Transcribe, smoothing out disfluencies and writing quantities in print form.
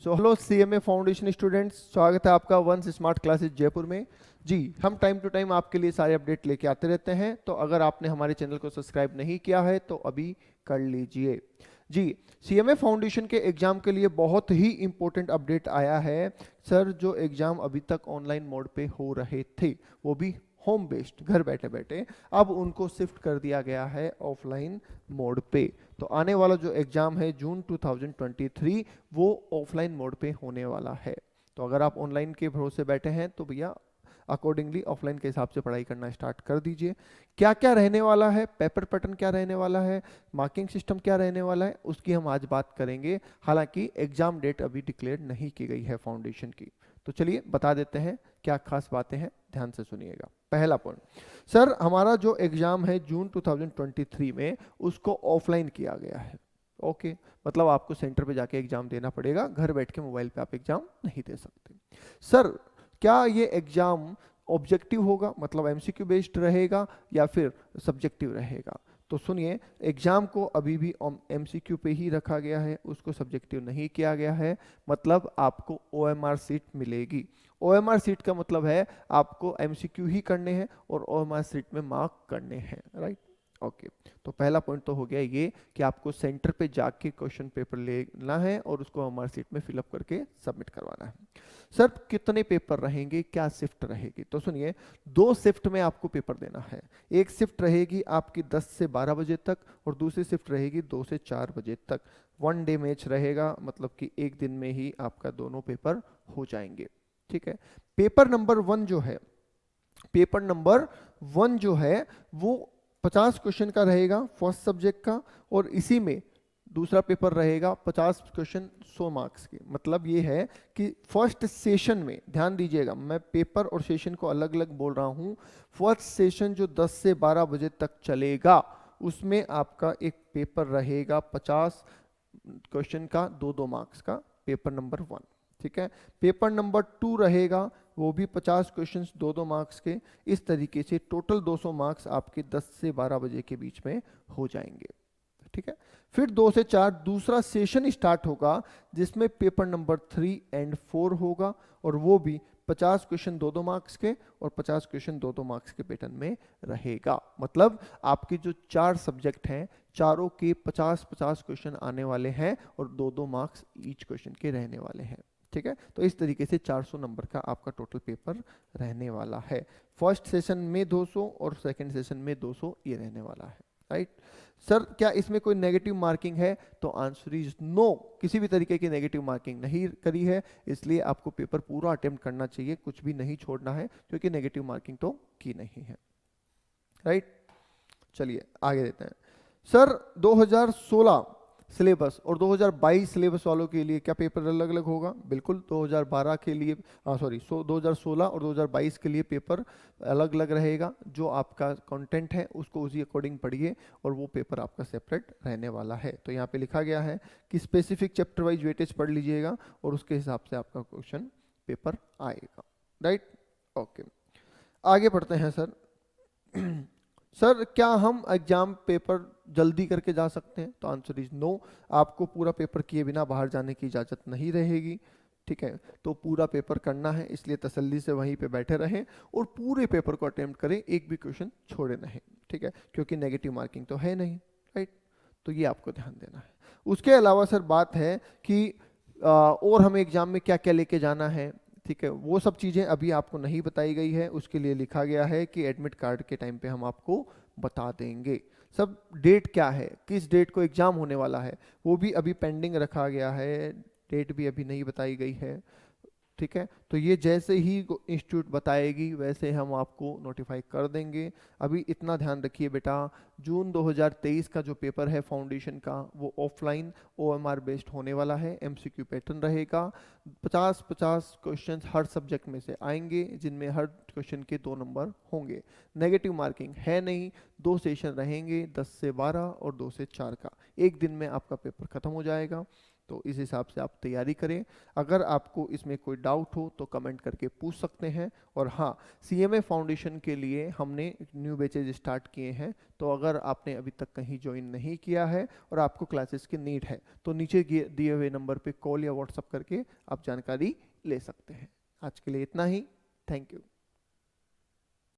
So hello CMA foundation students, स्वागत है आपका वंस स्मार्ट क्लासेस जयपुर में। जी, हम टाइम टू टाइम आपके लिए सारे अपडेट लेके आते रहते हैं, तो अगर आपने हमारे चैनल को सब्सक्राइब नहीं किया है तो अभी कर लीजिए। जी, सीएमए फाउंडेशन के एग्जाम के लिए बहुत ही इंपॉर्टेंट अपडेट आया है। सर, जो एग्जाम अभी तक ऑनलाइन मोड पे हो रहे थे, वो भी होम बेस्ड, घर बैठे बैठे, अब उनको शिफ्ट कर दिया गया है ऑफलाइन मोड पे। तो आने वाला जो एग्जाम है जून 2023, वो ऑफलाइन मोड पे होने वाला है। तो अगर आप ऑनलाइन के भरोसे बैठे हैं तो भैया अकॉर्डिंगली ऑफलाइन के हिसाब से पढ़ाई करना स्टार्ट कर दीजिए। क्या क्या रहने वाला है, पेपर पैटर्न क्या रहने वाला है, मार्किंग सिस्टम क्या रहने वाला है, उसकी हम आज बात करेंगे। हालांकि एग्जाम डेट अभी डिक्लेयर नहीं की गई है फाउंडेशन की। तो चलिए बता देते हैं क्या खास बातें हैं, ध्यान से सुनिएगा। पहला पॉइंट, सर हमारा जो एग्जाम है जून 2023 में, उसको ऑफलाइन किया गया है। ओके, मतलब आपको सेंटर पे जाके एग्जाम देना पड़ेगा, घर बैठ के मोबाइल पे आप एग्जाम नहीं दे सकते। सर, क्या ये एग्जाम ऑब्जेक्टिव होगा, मतलब एमसीक्यू बेस्ड रहेगा या फिर सब्जेक्टिव रहेगा? तो सुनिए, एग्जाम को अभी भी एमसीक्यू पे ही रखा गया है, उसको सब्जेक्टिव नहीं किया गया है। मतलब आपको ओएमआर सीट मिलेगी। ओएमआर सीट का मतलब है आपको एमसीक्यू ही करने हैं और ओएमआर सीट में मार्क करने हैं, राइट? ओके, तो पहला पॉइंट तो हो गया ये कि आपको सेंटर पे जाके क्वेश्चन पेपर लेना है और उसको ओएमआर सीट में फिलअप करके सबमिट करवाना है। सर, कितने पेपर रहेंगे, क्या शिफ्ट रहेगी? तो सुनिए, 2 शिफ्ट में आपको पेपर देना है। एक शिफ्ट रहेगी आपकी 10 से 12 बजे तक और दूसरी शिफ्ट रहेगी 2 से 4 बजे तक। 1 डे मैच रहेगा, मतलब कि एक दिन में ही आपका दोनों पेपर हो जाएंगे। ठीक है। पेपर नंबर 1 जो है, पेपर नंबर 1 जो है वो 50 क्वेश्चन का रहेगा फर्स्ट सब्जेक्ट का, और इसी में दूसरा पेपर रहेगा 50 क्वेश्चन 100 मार्क्स के। मतलब ये है कि फर्स्ट सेशन में, ध्यान दीजिएगा, मैं पेपर और सेशन को अलग अलग बोल रहा हूं। फर्स्ट सेशन जो 10 से 12 बजे तक चलेगा, उसमें आपका एक पेपर रहेगा 50 क्वेश्चन का 2-2 मार्क्स का, पेपर नंबर 1। ठीक है। पेपर नंबर 2 रहेगा, वो भी 50 क्वेश्चंस 2-2 मार्क्स के। इस तरीके से टोटल 200 मार्क्स आपके 10 से 12 बजे के बीच में हो जाएंगे। ठीक है। फिर 2 से 4 दूसरा सेशन स्टार्ट होगा, जिसमें पेपर नंबर 3 एंड 4 होगा, और वो भी 50 क्वेश्चन 2-2 मार्क्स के और 50 क्वेश्चन 2-2 मार्क्स के पैटर्न में रहेगा। मतलब आपके जो 4 सब्जेक्ट हैं, चारों के 50-50 क्वेश्चन आने वाले हैं और 2-2 मार्क्स ईच क्वेश्चन के रहने वाले हैं। ठीक है। तो इस तरीके से 400 नंबर का आपका टोटल पेपर रहने वाला है। फर्स्ट सेशन में 200 और सेकंड सेशन में 200 ये रहने वाला है, राइट? सर, क्या इसमें कोई नेगेटिव मार्किंग है? तो आंसर इज नो, किसी भी तरीके की नेगेटिव मार्किंग नहीं करी है। इसलिए आपको पेपर पूरा अटेम्प्ट करना चाहिए, कुछ भी नहीं छोड़ना है, क्योंकि नेगेटिव मार्किंग तो की नहीं है, राइट? चलिए आगे देते हैं। सर, 2016 सिलेबस और 2022 सिलेबस वालों के लिए क्या पेपर अलग अलग होगा? बिल्कुल, 2012 के लिए, 2016 और 2022 के लिए पेपर अलग अलग रहेगा। जो आपका कंटेंट है उसको उसी अकॉर्डिंग पढ़िए, और वो पेपर आपका सेपरेट रहने वाला है। तो यहाँ पे लिखा गया है कि स्पेसिफिक चैप्टर वाइज वेटेज पढ़ लीजिएगा और उसके हिसाब से आपका क्वेश्चन पेपर आएगा, राइट? ओके, आगे बढ़ते हैं सर। सर, क्या हम एग्जाम पेपर जल्दी करके जा सकते हैं? तो आंसर इज नो। आपको पूरा पेपर किए बिना बाहर जाने की इजाज़त नहीं रहेगी। ठीक है। तो पूरा पेपर करना है, इसलिए तसल्ली से वहीं पे बैठे रहें और पूरे पेपर को अटेम्प्ट करें, एक भी क्वेश्चन छोड़े नहीं। ठीक है, क्योंकि नेगेटिव मार्किंग तो है नहीं, राइट? तो ये आपको ध्यान देना है। उसके अलावा सर बात है कि और हमें एग्जाम में क्या क्या लेके जाना है। ठीक है, वो सब चीज़ें अभी आपको नहीं बताई गई है, उसके लिए लिखा गया है कि एडमिट कार्ड के टाइम पे हम आपको बता देंगे। सब डेट क्या है, किस डेट को एग्ज़ाम होने वाला है, वो भी अभी पेंडिंग रखा गया है, डेट भी अभी नहीं बताई गई है। ठीक है, तो ये जैसे ही इंस्टीट्यूट बताएगी वैसे हम आपको नोटिफाई कर देंगे। अभी इतना ध्यान रखिए बेटा, जून 2023 का जो पेपर है फाउंडेशन का, वो ऑफलाइन ओएमआर बेस्ड होने वाला है, एमसीक्यू पैटर्न रहेगा। 50-50 क्वेश्चंस हर सब्जेक्ट में से आएंगे, जिनमें हर क्वेश्चन के 2 नंबर होंगे। नेगेटिव मार्किंग है नहीं। 2 सेशन रहेंगे, 10 से 12 और 2 से 4 का। एक दिन में आपका पेपर खत्म हो जाएगा। तो इस हिसाब से आप तैयारी करें। अगर आपको इसमें कोई डाउट हो तो कमेंट करके पूछ सकते हैं। और हाँ, सीएमए फाउंडेशन के लिए हमने न्यू बैचेज स्टार्ट किए हैं, तो अगर आपने अभी तक कहीं ज्वाइन नहीं किया है और आपको क्लासेस की नीड है तो नीचे दिए हुए नंबर पे कॉल या व्हाट्सअप करके आप जानकारी ले सकते हैं। आज के लिए इतना ही। Thank you.